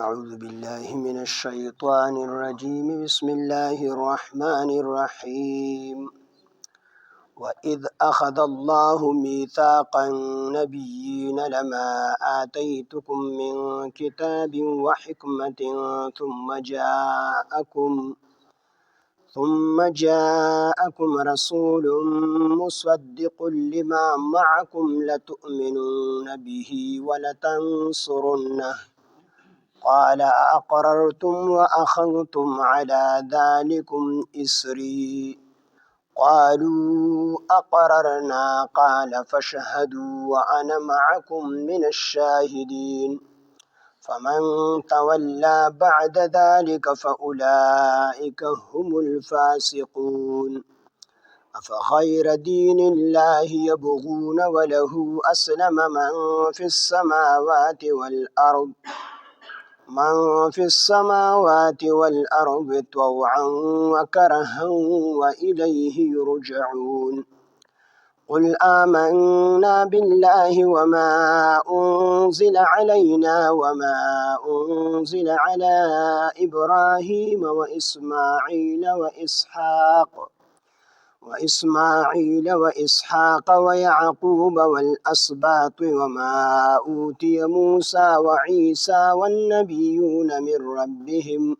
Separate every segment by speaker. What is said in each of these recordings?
Speaker 1: أعوذ بالله من الشيطان الرجيم. بسم الله الرحمن الرحيم. وإذ أخذ الله ميثاق النبيين لما آتيتكم من كتاب وحكمة ثم جاءكم رسول مصدق لما معكم لتؤمنن به ولتنصرنه قال أأقررتم وأخذتم على ذلكم إسري قالوا أقررنا قال فاشهدوا وأنا معكم من الشاهدين فمن تولى بعد ذلك فأولئك هم الفاسقون أفغير دين الله يبغون وله أسلم من في السماوات والأرض طوعا وكرها وإليه يرجعون قل آمنا بالله وما أنزل علينا وما أنزل على إبراهيم وإسماعيل وإسحاق ويعقوب والأسباط وما أوتي موسى وعيسى والنبيون من ربهم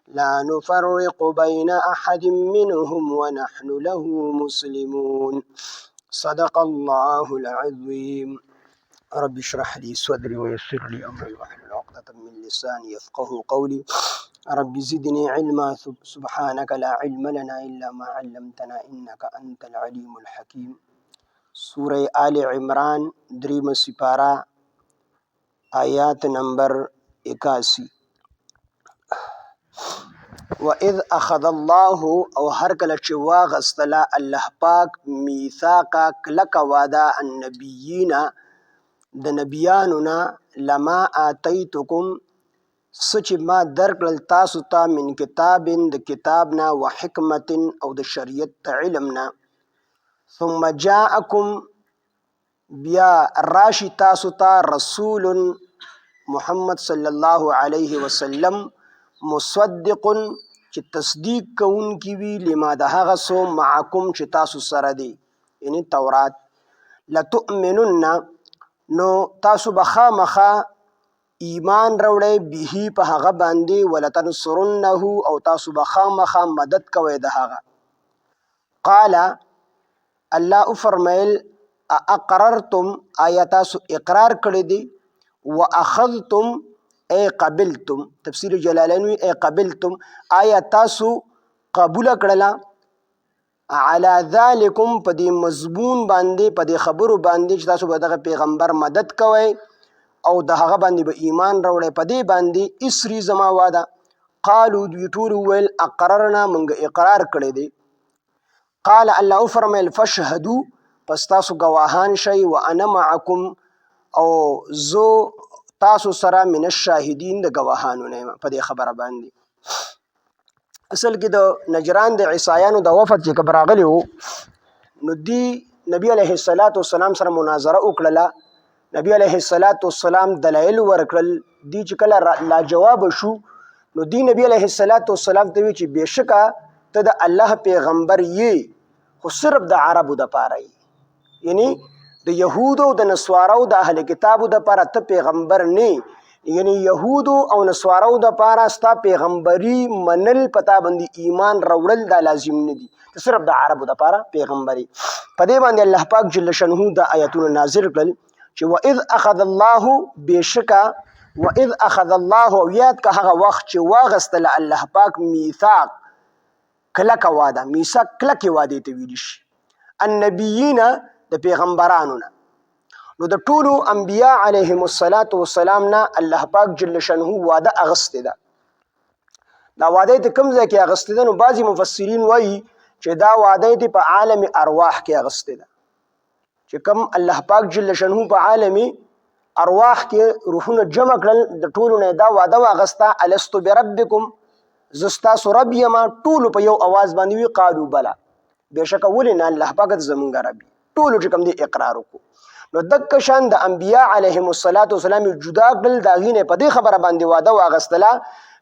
Speaker 1: لا نفرق بين أحد منهم ونحن له مسلمون. صدق الله العظيم. رب اشرح لي صدري ويسر لي أمري واحلل عقدة من لساني يفقه قولي. رب زدني علما سبحانك لا علم لنا إلا ما علمتنا إنك أنت العليم الحكيم. سورة آل عمران دريم سپارہ آیات نمبر 81. وَإِذْ أَخَذَ اللَّهُ او هر کله چې واغستله الله پاک میثاقا کلک وادا النبیین د نبیانونا لما آتیتکم سچ ما درکړل تاسو ته من کتاب د کتابنا و حکمت او د شریعت علمنا ثم جاءکم بیا راشی تاسو ته رسول محمد صلی الله علیه وسلم مصدق چې تصدیق کون کی وی لما د هغه سو معکم چې تاسو سره دی یعنی تورات لتؤمنن نو تاسو بخامخه ایمان روړی به په هغه باندې ولتنصرنه او تاسو بخامخه مدد کوئ د هغه. قال الله فرمایل اقررتم آیا تاسو اقرار کړی دی واخذتم ای قبلتم تفسیر جلالین ای قبلتم آیا تاسو قبول کړلا علی ذالکم په دې مضمون باندې په دې خبرو باندې چې تاسو به دغه پیغمبر مدد کوئ او د هغه باندې به ایمان راوړی په دې باندې اسری زما واده. قالو دوی ټول ویل اقررنا موږ اقرار کړی دی. قال الله فرمایل فاشهدوا پس تاسو گواهان شئ وانا معکم او زو تاسو سره من الشاهدین د گواهانو نه په دې خبره باندې. اصل کې د نجران د عیسایانو د وفد چې کبر راغلی وو نو دی نبی علیه السلام سره مناظره وکړله. نبی علیه السلام دلایل ورکړل. دی چې کله لا جواب شو نو دی نبی علیه السلام ته وی چې بشکه ته د الله پیغمبر یې خو صرف د عربو د پاره یعنی د یهودو د نصاراو د اهل کتابو د پاره ته پیغمبر نه یعنی یهودو او نصاراو د پاره ستا پیغمبري منل پتا باندې ایمان راوړل دا لازم نه دي ته صرف د عربو د پاره پیغمبري. په دې باندې الله پاک جل شانه د آیاتونه نازل کړل چې واذ اخذ الله بشکا واذ اخذ الله او یاد که هغه وخت چې واغستل الله پاک میثاق کلک واده میثاق کلک واده ته ویل شي النبیین د پیغمبرانو نه نو د ټولو انبیاء علیهم السلام نه الله پاک جل شانه واده اغسته ده. دا واده ته کوم ځای کې اغسته ده نو بعضی مفسرین وایي چې دا واده ته په عالم ارواح کې اغسته ده چې کوم الله پاک جل شانه په عالم ارواح کې روحونه جمع کړل د ټولو نه دا واده واغسته الستو بربکم زستا رب یما ټولو په یو आवाज باندې وی قالو بلا بشک ولنا الله پاک زمونږ رب ټولو چې کوم دی اقرار وکړو. نو دک شان د انبیاء علیهم السلام جدا کړل دا غینه په دې خبره باندې واده واغستله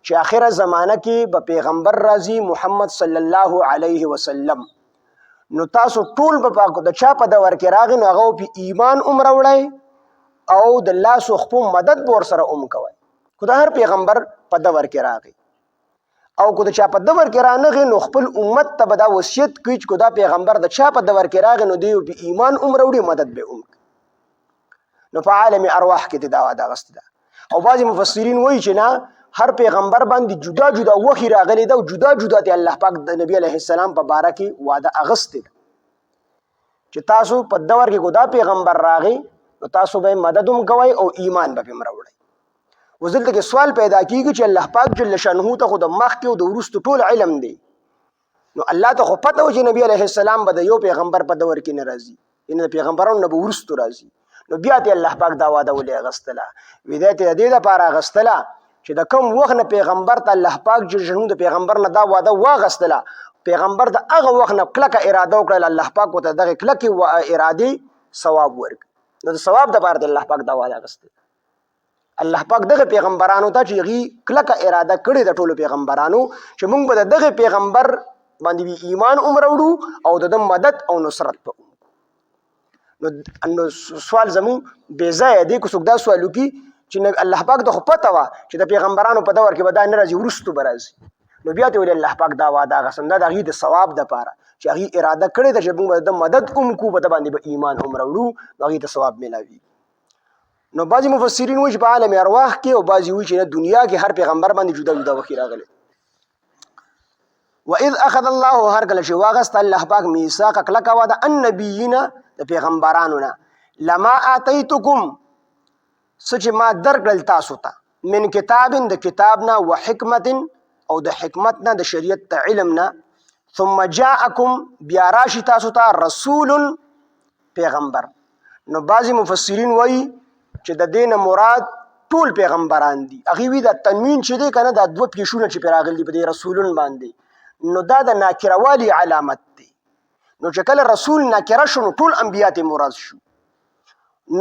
Speaker 1: چې اخره زمانہ کې به پیغمبر راځي محمد صلی الله علیه وسلم. نو تاسو ټول به پاکو د چا په دور کې راغی نو هغه په ایمان وړی او د الله سو خپل مدد ور سره کوي. خو د هر پیغمبر په دور کې راغی او کو د چا په دور کې رانغی نو خپل امت ته به دا وصیت کوي چې دا پیغمبر د چا په دور کې راغی نو دی په ایمان وړي مدد به نو په عالم ارواح کې دا واده غست ده. او بعضی مفسرین وایي چې نه هر پیغمبر باندې جدا جدا وحی راغلی دا او جدا جدا ته الله پاک د نبی علیه السلام په باره کې واده اغست ده چې تاسو په دور کې دا پیغمبر راغی نو تاسو به مدد کوي او ایمان به وړي. وزلته کې سوال پیدا کیږي چې الله پاک جل شانه ته خود مخ کې او د ورستو ټول علم دی نو الله ته خو پته و چې نبی علیه السلام به د یو پیغمبر په دور کې نه راځي ان د پیغمبرانو نه به ورستو راځي نو بیا ته الله پاک دا واده ولې غستله ودایت د دې لپاره غستله چې د کوم وخت نه پیغمبر ته الله پاک جل شانه د پیغمبر نه دا واده واغستله پیغمبر د هغه وخت نه کلکه اراده وکړه الله پاک ته دغه کلکه اراده ثواب ورک نو د ثواب د لپاره الله پاک دا واده غستله. الله پاک دغه پیغمبرانو ته چې غي کلکه اراده کړې د ټولو پیغمبرانو چې موږ به دغه پیغمبر باندې ایمان وړو او د مدد او نصرت په نو سوال زمو بے ځای دی کو څوک دا سوال وکي چې الله پاک د خو پته وا چې د پیغمبرانو په دور کې به دا نه راځي ورستو برازي نو بیا ته ول الله پاک دا واده غسنده د غي د ثواب د پاره چې غي اراده کړې د چې موږ د مدد کو په باندې به ایمان وړو غي د ثواب ملاوي. نو بعضی مفسرین وایي چې په عالم ارواح کې او بعضی وایي چې دنیا کې هر پیغمبر باندې جدا جدا وخی راغلی. واذ اخذ الله هر کله چې واغست الله پاک میثاق کلک واده النبیین د پیغمبرانو نه لما اتیتکم سچ ما درکړل تاسو ته من کتاب د کتاب نه او حکمت او د حکمت نه د شریعت علم نه ثم جاءکم بیا راشي تاسو ته رسول پیغمبر. نو بعضی مفسرین وایي چې د دین مراد ټول پیغمبران دي هغه وی د تنوین چې دی کنه د دوه پیښونه چې پیراغلي په رسولون باندې نو دا د ناکروالی علامت دی نو چې کله رسول ناکره شو ټول انبیاء ته مراد شو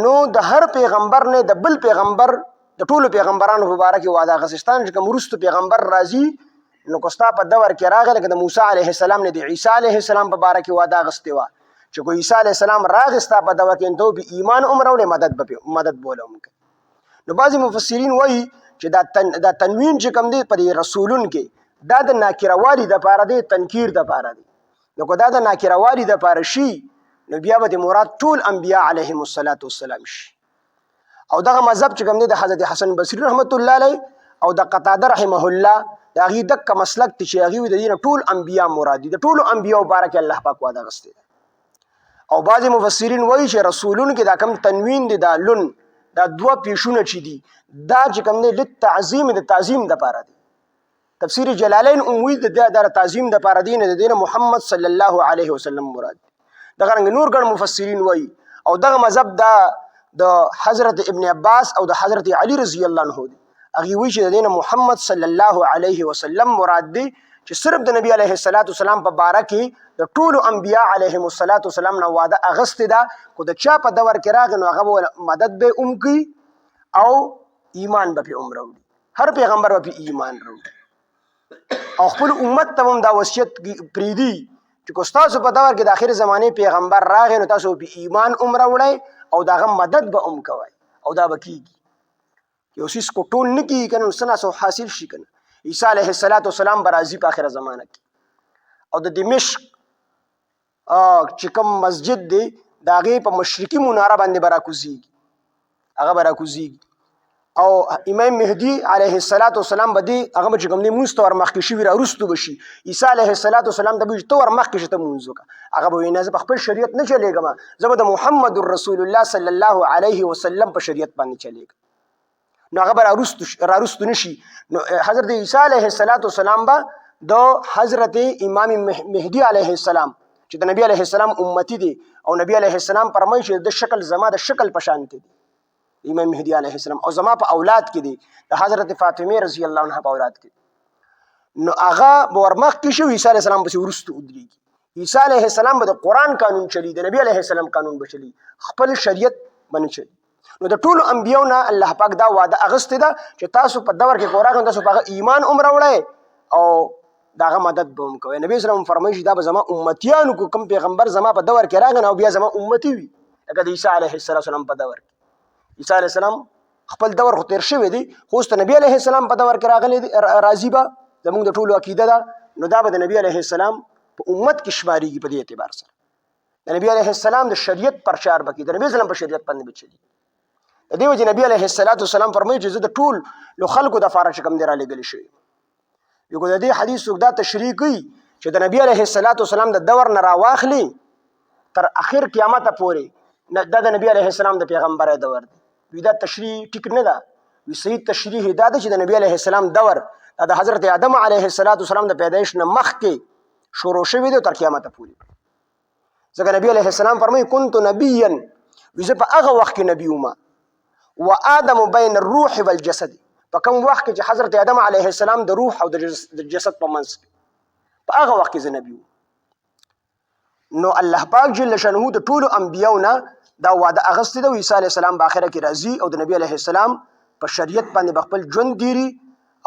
Speaker 1: نو د هر پیغمبر نه د بل پیغمبر د ټولو پیغمبرانو مبارک واده غسستان چې کوم رستو پیغمبر راځي نو کوستا په دور کې راغله د موسی علیه السلام نه د عیسی علیه السلام په باره کې واده غستوا چې کو عیسی علیه السلام راغستا په دور کې ته به ایمان وړي مدد بولم. نو بعضی مفسرین وایي چې دا تنوین چې کوم دی په رسولون کې دا د ناکروالی د پاره دی تنکیر د پاره دی نو کو دا د ناکروالی د پاره شي نو بیا به مراد ټول انبیاء علیهم السلام شي. او دغه مذهب چې کوم دی د حضرت حسن بصری رحمت الله علیه او د قتاده رحمه الله دا غي دک مسلک چې هغه د دین ټول انبیاء مراد دي د ټول انبیاء مبارک الله پاک واده غسته. او بعضی مفسرین وایي چې رسولون کې دا کم تنوین دي دا لون دا دوه پیښونه چي دي دا چې کوم نه لتعظیم د تعظیم د پاره دي. تفسیر جلالین امید د تعظیم د پاره دي نه د محمد صلی الله علیه وسلم مراد دغه رنګ نور ګڼ مفسرین وایي او دغه مذهب دا د حضرت ابن عباس او د حضرت علی رضی الله عنه دي هغه وایي چې د محمد صلی الله علیه وسلم مراد دي چې صرف د نبی علیه السلام په باره کې د ټول انبیاء علیهم السلام نه واده اغست ده کو د چا په دور کې راغنو هغه مدد به کوي او ایمان به وړي هر پیغمبر به ایمان وړي او خپل امت ته هم دا وصیت پریدي چې کو تاسو په دور کې د اخر زمانه پیغمبر راغنو تاسو به ایمان وړي او داغه مدد به کوي او دا بکیږي یو سیس کو ټول نکی کنه سنا سو حاصل شي کنه. عیسی علیه السلام برازي په اخر زمانه کې او د دمشق چې کوم مسجد دی دا غي په مشرقي مناره باندې براکوزیږي هغه براکوزیږي او امام مهدی علیه السلام بدی هغه چې کوم دی مستور مخکې شي ورستو بشي عیسی علیه السلام د بيج تور مخکې شته مونږه هغه به نه په خپل شریعت نه چلےګم زبر د محمد رسول الله صلی الله علیه وسلم په شریعت باندې چلےګ نو هغه راستو نشي. نو حضرت عیسی علیه السلام با د حضرت امام مهدی علیه السلام چې د نبی علیه السلام امتی دي او نبی علیه السلام فرمایي چې د شکل زما د شکل پشانت دي امام مهدی علیه السلام او زما په اولاد کې دي د حضرت فاطمه رضی الله عنها په اولاد کې نو هغه ورمخ کې شو عیسی علیه السلام بس ورستو ودرېږي عیسی علیه السلام به د قرآن قانون چلی د نبی علیه السلام قانون بچلی خپل شریعت باندې چلی. نو د ټولو انبیو نه الله پاک دا وعده اغستې ده چې تاسو په دور کې کوراغ تاسو په ایمان راوړئ او داغه مدد به هم کوي. نبی اسلام فرمایي چې دا به زما امتیانو کو کوم پیغمبر زما په دور کې راغی او بیا زما امتی وي لکه د عیسی علیه السلام په دور کې. عیسی علیه السلام خپل دور خو تیر شوی دی خو اوس نبی علیه السلام په دور کې راغلی راضي به زموږ د ټولو عقیده ده نو دا به د نبی علیه السلام په امت کې شمارېږي په دې اعتبار سره. د نبی علیه السلام د شریعت پرچار به کوي د نبی اسلام په شریعت باندې به چلي. د دې وجې نبی علیه السلام فرمایي چې زه د ټول خلکو دپاره چې کوم دی رالیږلی شوی یو د دې حدیث څوک دا تشریح کوي چې د نبی علیه السلام د دور نه راواخلي تر اخر قیامته پورې دا د نبی علیه السلام د پیغمبرۍ دور دی. وی دا تشریح ټیک نه ده. وی صحیح تشریح دا ده چې د نبی علیه السلام دور دا د حضرت آدم علیه السلام د پیدایش نه مخکې شروع شوی دی تر قیامته پورې. ځکه نبی علیه السلام فرمایي کنت نبیا وی زه په هغه وخت کې نبي وم و آدم بین الروح والجسد په کوم وخت کې چې حضرت آدم علیه السلام د روح او د جسد په منځ کې په هغه وخت کې زه نبي وم. نو الله پاک جل شانه د ټولو انبیاو نه دا وعده اغستې ده. عیسی علیه السلام په آخره کې راځي او د نبی علیه السلام په شریعت باندې به خپل ژوند دیري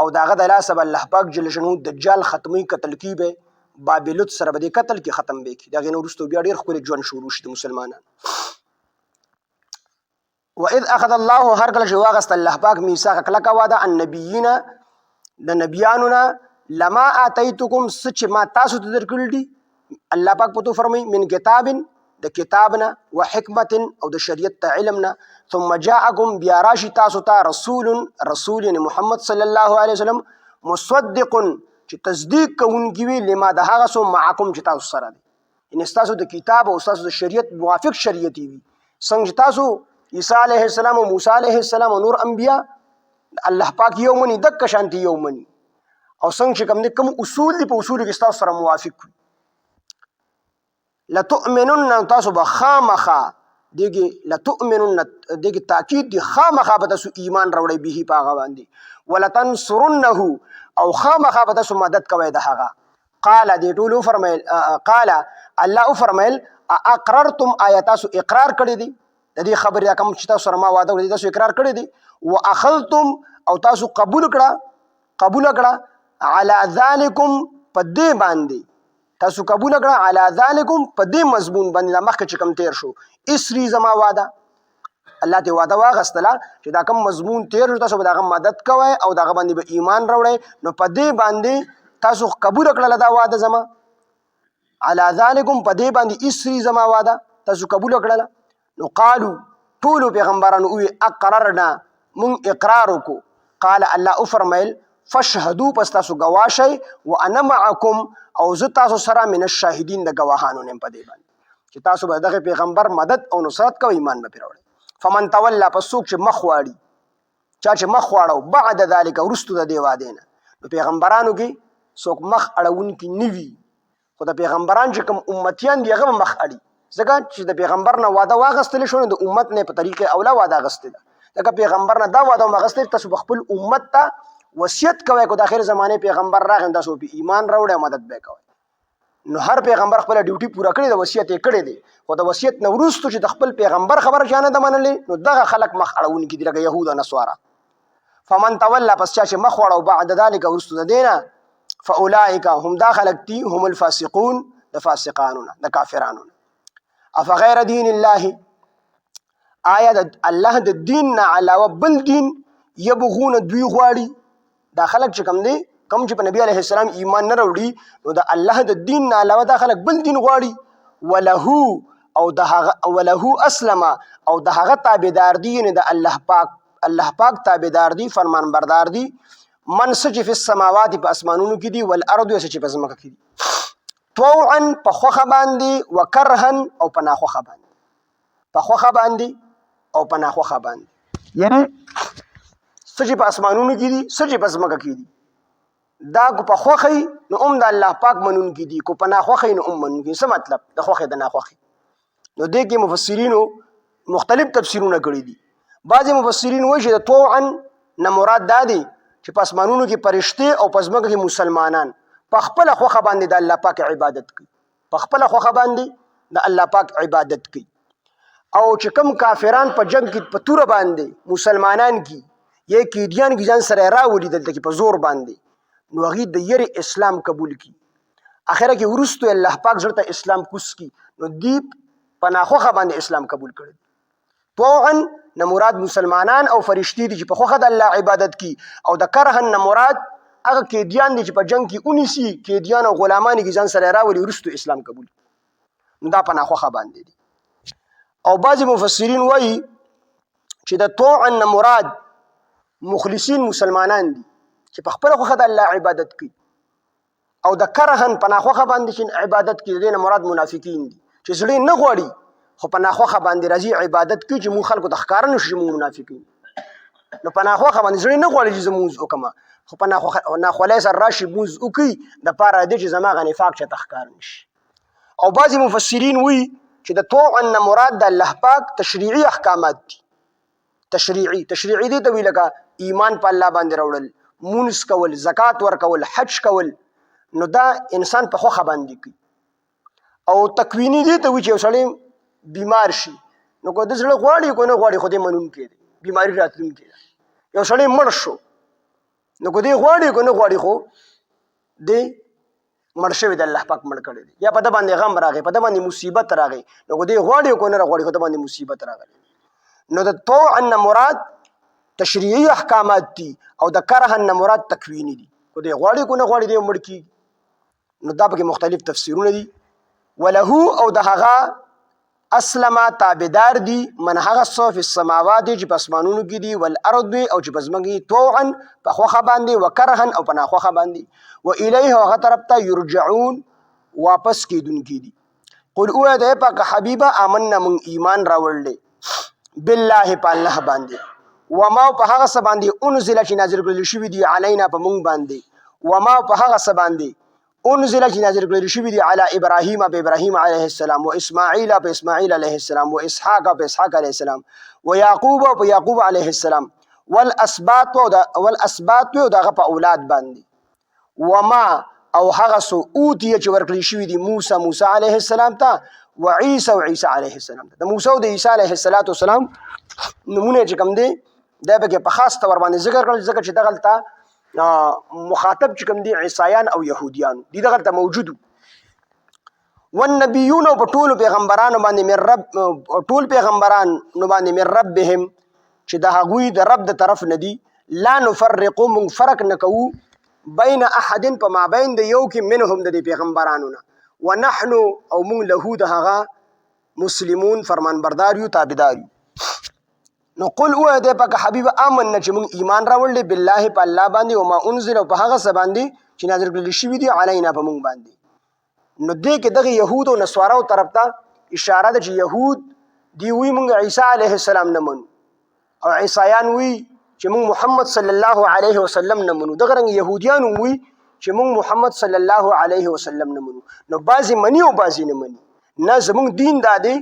Speaker 1: او د هغه د لاسه به الله پاک جل شانه دجال ختموي قتل کي به بابلوت سره به دې قتل کې ختم به کړي. د هغې نه وروسته بیا ډېر ښکلی ژوند شروع شي د مسلمانانو. وإذ أخذ الله هر کله چې واغست الله پاک میثاق کلکه وعده النبیین د نبیانو نه لما آتیتکم څه چې ما تاسو ته درکړي دي الله پاک په تو فرمایي من کتاب د کتاب نه و حکمت او د شریعت ته علم نه ثم جاءکم بیا راشي تاسو ته رسول یعنی محمد صلی الله علیه وسلم مصدق چې تصدیق کوونکی وي لما د هغه څه معکم چې تاسو سره دی یعنی ستاسو د کتاب او ستاسو د شریعت موافق شریعت وي. څنګه تاسو عیسی علیه السلام او موسی علیه السلام او نور انبیا الله پاک یو مني دک شانتي یو مني او څنګه چې کوم اصول دي په اصول کې تاسو سره موافق وي. لتؤمنن تاسو به خامخا دغه لتؤمنن دغه تاکید دي خامخا به تاسو ایمان راوړی به په هغه باندې ولتنصرنه او خامخا به تاسو مدد کوي د هغه. قال دې ټول فرمایل قال الله فرمایل اقررتم آیاتاسو اقرار کړی دي د دې خبرې کوم چې تاسو سره ما وعده وکړه تاسو اقرار کړی دي واخذتم او تاسو قبول کړه علی ذالکم په دې باندې تاسو قبول کړه علی ذالکم په دې مضمون باندې مخکې چې کوم تیر شو اسری زما وعده الله ته وعده واغستله چې دا کوم مضمون تیر شو تاسو به دغه مدد کوئ او دغه باندې به ایمان راوړئ نو په دې باندې تاسو قبول کړله دا وعده زما علی ذالکم په دې باندې اسری زما وعده تاسو قبول کړله. نو قالو ټولو پیغمبرانو وی اقررنا مون اقرار وکړو. قال الله فرمایل فشهدوا پس تاسو گواه شئ وانا معکم او زه تاسو سره من الشاهدین د گواهانو نیم په دې باندې چې تاسو به دغه پیغمبر مدد او نصرت کوئ ایمان به پرې وړئ. فمن تولى پس څوک چې مخ واړي چا چې مخ واړو بعد ذلک وروسته د دې وعدې نه نو پیغمبرانو کې څوک مخ اړونکي نه وي خو د پیغمبران چې کوم امتیان دي هغه مخ اړي ځکه چې د پیغمبر نه وعده واغستلی شو نو د امت نه په طریقې اوله وعده اغستې ده. ځکه پیغمبر نه دا وعده واغستې تاسو به خپل امت ته وصیت کوئ که د آخر زمانې پیغمبر راغی تاسو په ایمان راوړئ مدد به کوئ. نو هر پیغمبر خپله ډیوټي پوره کړې ده وصیت یې کړی دی خو د وصیت نه وروستو چې د خپل پیغمبر خبره چا نه ده منلې نو دغه خلک مخ اړونکي دي لکه یهود او نصواره. فمن تولى پس چا چې مخ واړو بعد ذلک وروستو د دې نه فاولئک هم دا خلک دي هم الفاسقون د فاسقانو نه د کافرانو نه. افغیر دین الله آیا د الله د دین نه علاوه بل دین یبغون دوی غواړي دا خلک چې کوم دی کوم چې په نبی علیه السلام ایمان نه راوړي نو د الله د دین نه علاوه دا خلک بل دین غواړي ولهو اسلم او د هغه تابعدار دي یعنې د الله پاک تابعدار دي فرمان بردار دي من سچ فی السماوات په اسمانونو کې دي والارض سچ په ځمکه کې دي طوعا په خوخه باندې وکرها او په ناخوخه باندې په خوخه باندې او په ناخوخه باندې یعنی سچ په اسمانونو کې دي سچ په ځمکه کې دي دا کو په خوخه نو د الله پاک منون کې دي کو په ناخوخه نو منون کې څه مطلب د خوخه د ناخوخه نو دې کې مفسرینو مختلف تفسیرونه کړی دي. بعضی مفسرین وایي چې د طوعا نه مراد دا دی چې په اسمانونو کې فرشته او په ځمکه کې مسلمانان په خپل خوخه باندې د الله پاک عبادت کوي په خپل خوخه باندې د الله پاک عبادت کوي. او چې کوم کافران په جنگ کې په توره باندې مسلمانان کی یا کیدیان کی ځان سره راولي دلته کې په زور باندې نو هغه د یری اسلام قبول کی اخره کې ورستو الله پاک زړه اسلام کوس کی نو دی پناخوخه باندې اسلام قبول کړي طوعا نه مراد مسلمانان او فرشتي دي چې په خوخه د الله عبادت کی او د کرهن نه مراد هغه کیدیان دي چې په جنگ کې اونیسی کیدیان او غلامان کې ځان سره راولي ورستو اسلام قبول نو دا پناخوخه باندې دي او بعض مفسرین وایي چې د طوعا نه مراد مخلصین مسلمانان دي چې په خپل خوخه د الله عبادت کوي او د کرهن پناخوخه باندې چې عبادت کوي دینه مراد منافقین دي چې زړه نه غواړي خو پناخوخه باندې راځي عبادت کوي چې مون خلکو د ښکار نه شي مون منافقین نو پناخوخه باندې زړه نه غواړي چې زموږ وکما خو پناخوخه نه خولای سر راشي بوز وکي د پاره د چې زما غنفاق چې تخکار نشي او بعضی مفسرین وی چې د طوعا نه مراد د الله پاک تشریعي احکامات دي تشریعي دي ته وی لکه ایمان په الله باندې راوړل مونږ کول زکات ورکول حج کول نو دا انسان په خوخه باندې کوي او تکوینی دي ته وی چې وسړی بیمار شي نو کو د زړه غواړي کو نه غواړي خو دې منون کړي بیماری راتلون کړي یو سړی مړ شو نو کو دې غواړي کو نه غواړي خو دې مړ شوی د الله پاک مړ کړي یا په د باندې غم راغی په د باندې مصیبت راغی نو کو دې غواړي کو نه غواړي خو د باندې مصیبت راغلی نو د طوعا مراد تشریعي احکامات دي او د کرهن مراد تکوینی دي کو دې غواړي کو نه غواړي دې مړ کی نو دا پکې مختلف تفسیرونه دي وله او د هغه اسلم تابدار دي من هغه صف السماوات چې په اسمانونو کې دي والارض او چې په ځمکه طوعا په خوخه باندې وکرهن او په ناخوخه باندې و الیه هغه طرف ته یرجعون واپس کیدونکي دي قل او ده پاک حبیبه آمنا من ایمان راوړل بالله په الله باندې وما په هغه څه باندې انزل چې نازل کړل شوی دی علینا په مونږ باندې وما په هغه څه باندې انزل چې نازل کړل شوی دی علی ابراهیم په ابراهیم علیه السلام و اسماعیل په اسماعیل علیه السلام و اسحاق په اسحاق علیه السلام و یعقوب په یعقوب علیه السلام والاسباط او دغه په اولاد باندې وما او هغه سو اوتی چې ورکړل شوی دی موسی علیه السلام ته و عیسی علیه السلام ته د موسی او د عیسی علیه السلام نمونه چې کوم دی دا به په خاص تور باندې ذکر کړل ځکه چې دغلطه مخاطب چې کوم دي عیسایان او يهوديان دي دغه موجود والنبيون او ټول پیغمبرانو باندې من رب ټول پیغمبران نو باندې من ربهم چې د هغوی د رب د طرف ندي لا نفرق من فرق نکو بین احد په مابین د یو کې منهم د پیغمبرانو نه ونحن او من له د هغه مسلمون فرمانبردار یو تابعدار یو نو قل او ده پاک حبیب آمنا چې مون ایمان راوړل بالله په الله باندې او ما انزل په هغه څه باندې چې نازل کړل شوی دی علینا په مون باندې نو دې کې دغه يهود او نصاراو طرف ته اشاره ده چې يهود دی وی مونږ عیسی علیه السلام نه منو او عیسایان وی چې مونږ محمد صلی الله علیه وسلم نه منو دغه رنګ يهوديان وی چې مونږ محمد صلی الله علیه وسلم نه منو نو بعضی منی او بعضی نه منی نه زمونږ دین دادی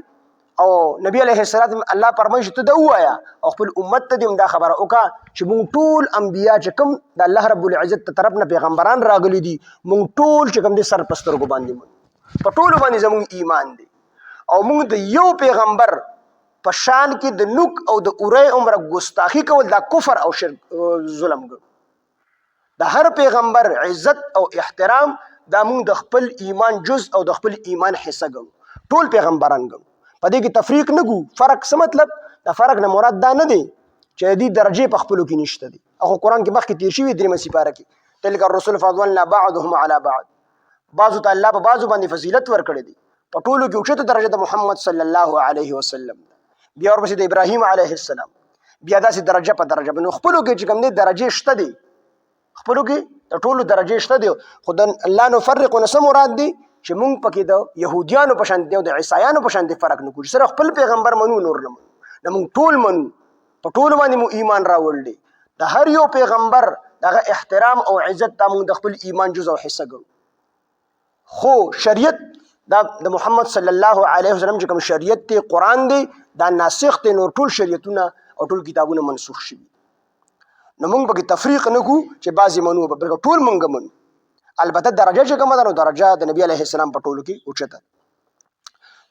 Speaker 1: او نبی علیہ السلام الله فرمایي ته دا وایا او خپل امت ته دې دا خبره وکا چې مونږ ټول انبیا چې کوم د الله رب العزت ته طرف نه پیغمبران راغلي دي مونږ ټول چې کوم دي سر پسترګو باندې په ټول باندې زموږ ایمان دی او مونږ د یو پیغمبر په شان کې د نوک او د اورې عمر ګستاخی کول دا کفر او شرک ظلم ګڼو د هر پیغمبر عزت او احترام دا مونږ د خپل ایمان جز او د خپل ایمان حصہ ګڼو ټول پیغمبران ګڼو په دې کې تفریق نه ګو فرق څه مطلب دا فرق نه مراد دا نه دی چې دې درجه په خپلو کې نشته دي او قرآن کې مخکې تیر شوی درېمه سپاره کې تلک الرسل فضلنا بعضهم على بعض بعضو ته الله په بعضو باندې فضیلت ورکړی دی په ټولو کې اوچته درجه د محمد صلی الله علیه وسلم بیا ورپسې د ابراهیم علیه السلام بیا داسې درجه په درجه باندې خپلو کې چې کوم دي درجې شته دي خپلو کې د ټولو درجې شته دي خو د الله نفرق نه څه مراد دی چې مونږ پکې د يهوديانو په شان دي او د عیسایانو په شان دي فرق نه کوو سره خپل پیغمبر منو نور نه منو مونږ ټول منو په ټول باندې مو ایمان راوړل دي د هر یو پیغمبر دغه احترام او عزت ته مونږ د خپل ایمان جزء او حصہ ګڼو خو شریعت دا د محمد صلی الله علیه وسلم چې کوم شریعت ته قران دی دا ناسخ ته نور ټول شریعتونه او ټول کتابونه منسوخ شي نو مونږ به تفریق نه کوو چې بعضی منو به ټول مونږ منو البته درجه چې کومه ده نو درجه د نبی علیه السلام په ټولو کې اوچته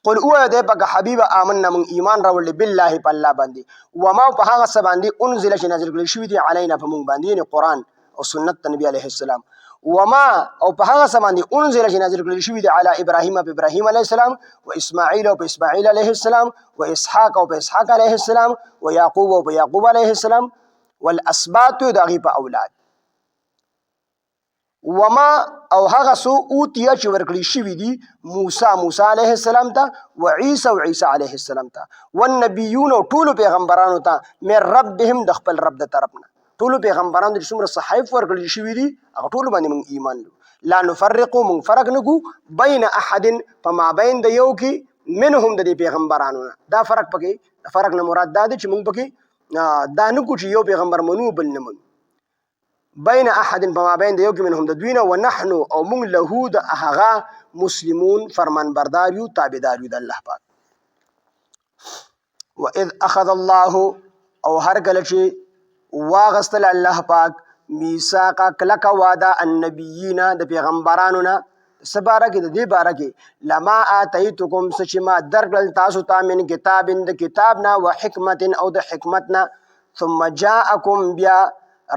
Speaker 1: قل اوه دې پک حبیب آمنا من ایمان راول بالله بالله باندې وما په هغه څه باندې انزل چې نازل کړي شوی دی علینا په موږ باندې یعنی قران او سنت نبی علیه السلام وما او په هغه څه باندې انزل چې نازل کړي شوی دی علی ابراهیم په ابراهیم علیه السلام و اسماعیل او په اسماعیل علیه السلام و اسحاق او په اسحاق علیه السلام و یعقوب او په یعقوب علیه السلام والاسباط دغه په اولاد وما او هغه سو اوتیا چې ورکړي شوی دي موسی علیه السلام ته و عیسی علیه السلام ته والنبیون ټول پیغمبرانو ته من ربهم د خپل رب د طرفنا ټول پیغمبرانو چې څومره صحیف ورکړي شوی دي هغه ټول باندې موږ ایمان لرو لا نفرق موږ فرق نکو بین احد په مابین د یو کې منهم د پیغمبرانو دا فرق پکې فرق نه مراد دا دی چې موږ پکې دا نکو چې یو پیغمبر منو بل نه منو بین احد بما بین د یو کې منهم د دوینه ونحن او موږ له د هغه مسلمون فرمان بردار یو تابعدار یو د الله پاک واذ اخذ الله او هر کله چې واغستل الله پاک میثاق کلک وعده النبیین د پیغمبرانو نه سباره کې د دې باره کې لما اتیتکم سچ ما درکل تاسو ته من کتاب د کتاب نه و حکمت او د حکمت نه ثم جاءکم بیا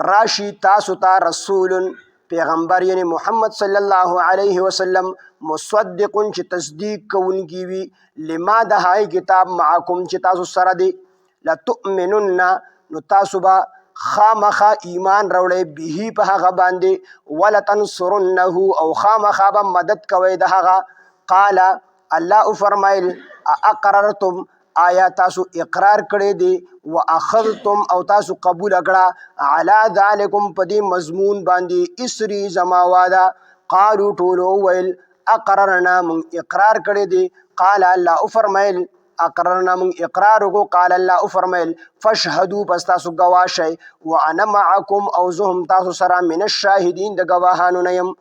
Speaker 1: راشی تاسو ته رسول پیغمبر یعنی محمد صلی الله علیه وسلم مصدق چې تصدیق کوونکی وي لما د هاي کتاب معکم چې تاسو سره دی لتؤمنن نو تاسو به خامخا ایمان راوړی به په هغه باندې ولتنصرنه او خامخا به مدد کوي د هغه قال الله فرمایل اقررتم آیا تاسو اقرار کړی دی واخذتم او تاسو قبول کړه علی ذالکم په دې مضمون باندې اسری زماوادا قالو ټولو ویل اقررنا من اقرار کړی دی قال الله فرمایل اقررنا من اقرار کو قال الله فرمایل فاشهدوا پس تاسو گواه شئ وانا معکم او زهم تاسو سره من الشاهدین د گواهانو نه يم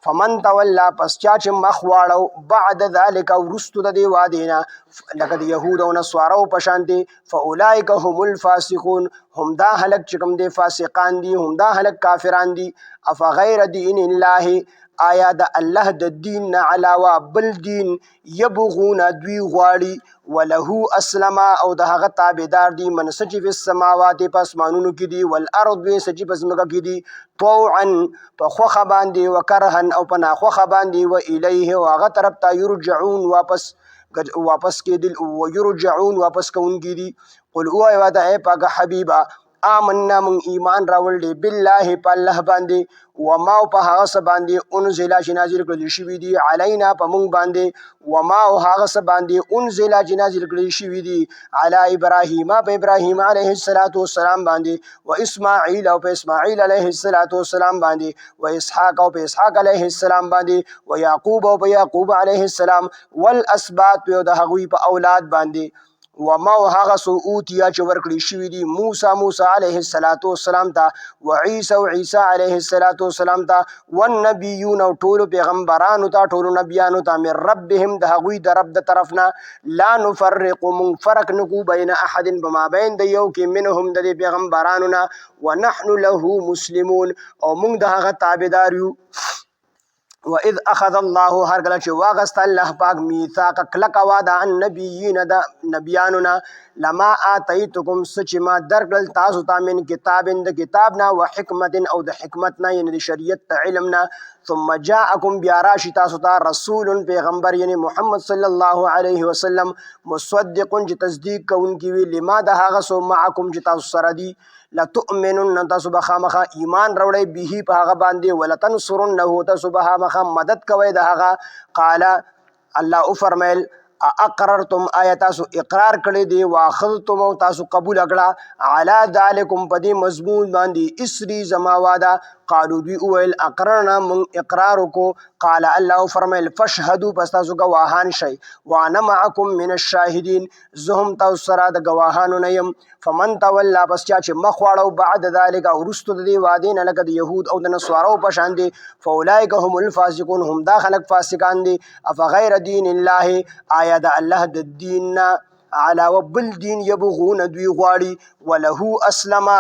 Speaker 1: فمن تولى پس چا چې مخ واړو بعد ذلك ورستو د دی وادینا لکه د يهود او نصارو په شان دي فاولئک هم الفاسقون هم دا هلک چې کوم دي فاسقان دي هم دا هلک کافران دي اف غیر دین الله آیا د الله د دین نه علاوه بل دین یبغون دوی غواړي وله اسلم او د هغه تابعدار دي من سچ په السماوات په اسمانونو کې دي والارض سچ په زمکه کې دي طوعا په خوخه باندې وکرهن او په ناخوخه باندې و الیه او هغه طرف ته یرجعون واپس کېدل او یرجعون واپس کوونکي دي قل او ایوا د پاک حبیبا آمنا من ایمان راول بالله په الله باندې وما په هغه څه باندې انزل چې نازل کړل شوی دی علینا په مونږ باندې وما او هغه څه باندې انزل چې نازل کړل شوی دی علی ابراهیم په ابراهیم علیه السلام باندې و اسماعیل او په اسماعیل علیه السلام باندې و اسحاق او په اسحاق علیه السلام باندې و یعقوب او په یعقوب علیه السلام والاسباط او د هغوی په اولاد باندې وما هغه سو اوتیا چې ورکړي شوی دي موسی علیه السلام ته و عیسی علیه السلام ته والنبیون او ټول پیغمبرانو ته ټول نبیانو ته من ربهم د هغوی د رب د طرفنا لا نفرق من فرق نکو بین احد بما بین د یو کې منهم د پیغمبرانو نه ونحن له مسلمون او موږ د هغه تابعدار یو واذ اخذ الله هر کله چې واغست الله پاک میثاق کلک وعده ان نبیین د نبیانو نه لما اتیتکم سچ ما درکل تاسو ته من کتاب د کتاب نه و حکمت او د حکمت نه یعنی د شریعت علم نه ثم جاءکم بیا راشی تاسو ته رسول پیغمبر یعنی محمد صلی الله علیه وسلم مصدق چې تصدیق کوونکی وی لما د هغه سو معکم چې تاسو سره دی لتؤمنن تاسو به خامخا ایمان راوړی به په هغه باندې ولتنصرنه تاسو به خامخا مدد کوي د هغه قال الله فرمایل اقررتم آیا تاسو اقرار کړی دی واخذتم او تاسو قبول کړه علی ذالکم په دې مضمون باندې اسری زما واده قالو دوی اول اقررنا من اقرار کو قال الله فرمایل فاشهدوا پس تاسو گواهان شئ وانا معکم من الشاهدین زهم تاسو سره د گواهانو نه يم فمن تولى پس چا چې مخ واړو بعد ذلك ورستو د دې وادي نه لکه د يهود او د نصارو په شان دي فاولئک هم الفاسقون هم دا خلق فاسقان دي اف غیر دین الله آیا د الله د دین علاوه بل دین یبغون دوی غواړي وله اسلم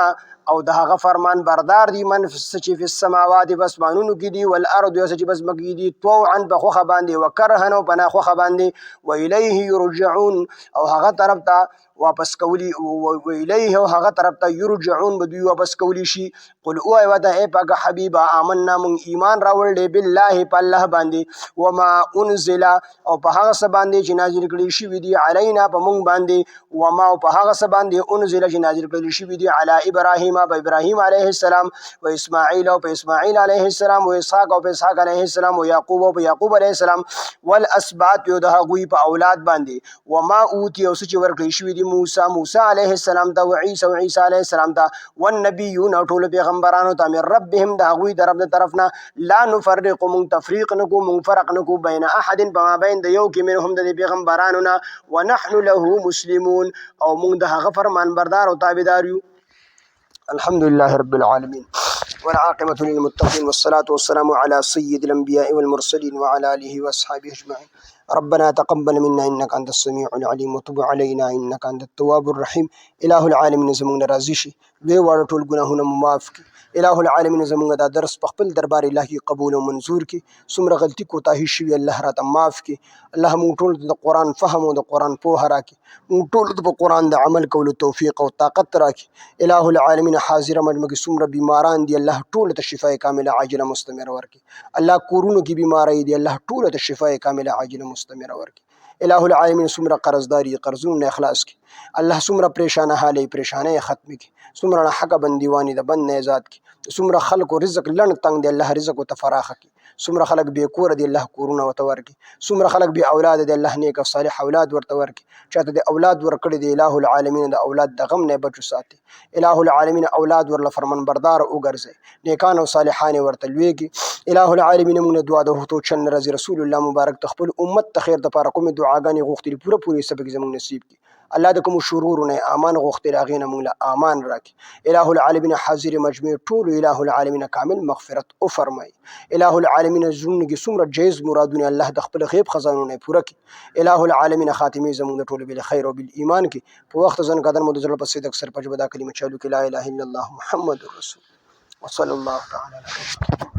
Speaker 1: او د هغه فرمان بردار دي من چې فی السماوات بسمانونو کې دي والارض یو چې بس مګي دي طوعا په خوخه باندې وکرهن او پنا خوخه باندې والیه یرجعون او هغه طرف ته واپس کولی ویلیه او هغه طرف ته یرجعون به دوی واپس کولی شي قل او ودا ای پاک حبیبا آمنا من ایمان راوړل بالله په الله باندې وما انزل او په هغه څه باندې چې نازل کړي شوی دي علینا په مونږ باندې وما او په هغه څه باندې انزل چې نازل کړي شوی دي علی ابراهیم په ابراهیم علیه السلام و اسماعیل او په اسماعیل علیه السلام و اسحاق او په اسحاق علیه السلام و یعقوب او په یعقوب علیه السلام والاسباط یو د هغوی په اولاد باندې وما اوتی او چې ورکړي شوی دي موسی علیه السلام ته او عیسی علیه السلام ته والنبیون او ټول پیغمبرانو ته من ربهم د هغوی د رب د طرفنا لا نفرق من تفریق نکو من فرق نکو بین احد بما بین د یو کې منهم د پیغمبرانو نه ونحن له مسلمون او موږ د هغه فرمان بردار او تابعدار یو الحمد لله رب العالمين والعاقبة للمتقين والصلاة والسلام على سيد الأنبياء والمرسلين وعلى آله وأصحابه أجمعين ربنا تقبل منا إنك أنت السميع العليم وتب علينا إنك أنت التواب الرحيم إله العالمين زمون راضي شي وی واړه ټول ګناهونه معاف کړي اله العالمین زمونږ دا درس په خپل دربار الله کې قبول او منظور کړي څومره غلطي کوتاهي شوي الله راته معاف کړي الله موږ ټول د قرآن فهم او د قرآن پوهه راکړي موږ ټول ته په قرآن د عمل کولو توفیق او طاقت راکړي اله العالمین حاضره مجمع کې څومره بیماران دي الله ټول ته شفای کامله عاجله مستمره ورکړي الله کورونو کې بیماری دي الله ټول ته شفای کامله عاجله مستمره ورکړي اله العالمین څومره قرضداري قرضونه اخلاص کی الله څومره پریشانه حالې پریشانه ختم کی څومره حق بندیوانی د بند نه آزاد کی څومره خلق رزق لن تنگ دی الله رزق او تفراخ کی څومره خلق به کور دی الله کورونه وتور کی څومره خلق به اولاد دی الله نیک او صالح اولاد ورته ورکی چاته د اولاد ورکړي دی اله العالمین د اولاد د غم نه بچو ساتي اله العالمین اولاد ورله فرمان بردار او ګرځي نیکان او صالحان ورته لویږي اله العالمین موږ دعا د هوتو چن رسول الله مبارک تخپل امت تخیر د پاره کوم دعاګانې غوښتي پوره سبق زموږ نصیب کی الله د کوم شرورونه امان غوښتي راغینه موږ له امان راکړي اله العالمین حاضر مجمع ټول اله العالمین کامل مغفرت او فرمای اله العالمین زونه کې څومره جایز مرادونه الله د خپل غیب خزانونه پوره کړي اله العالمین خاتمه زموږ ټول بل خیر او بالایمان کې په وخت ځن قدر مو د زړه په صدق سر پجبدا کلمه چالو کې لا اله الا الله محمد رسول وصلی الله تعالی علیه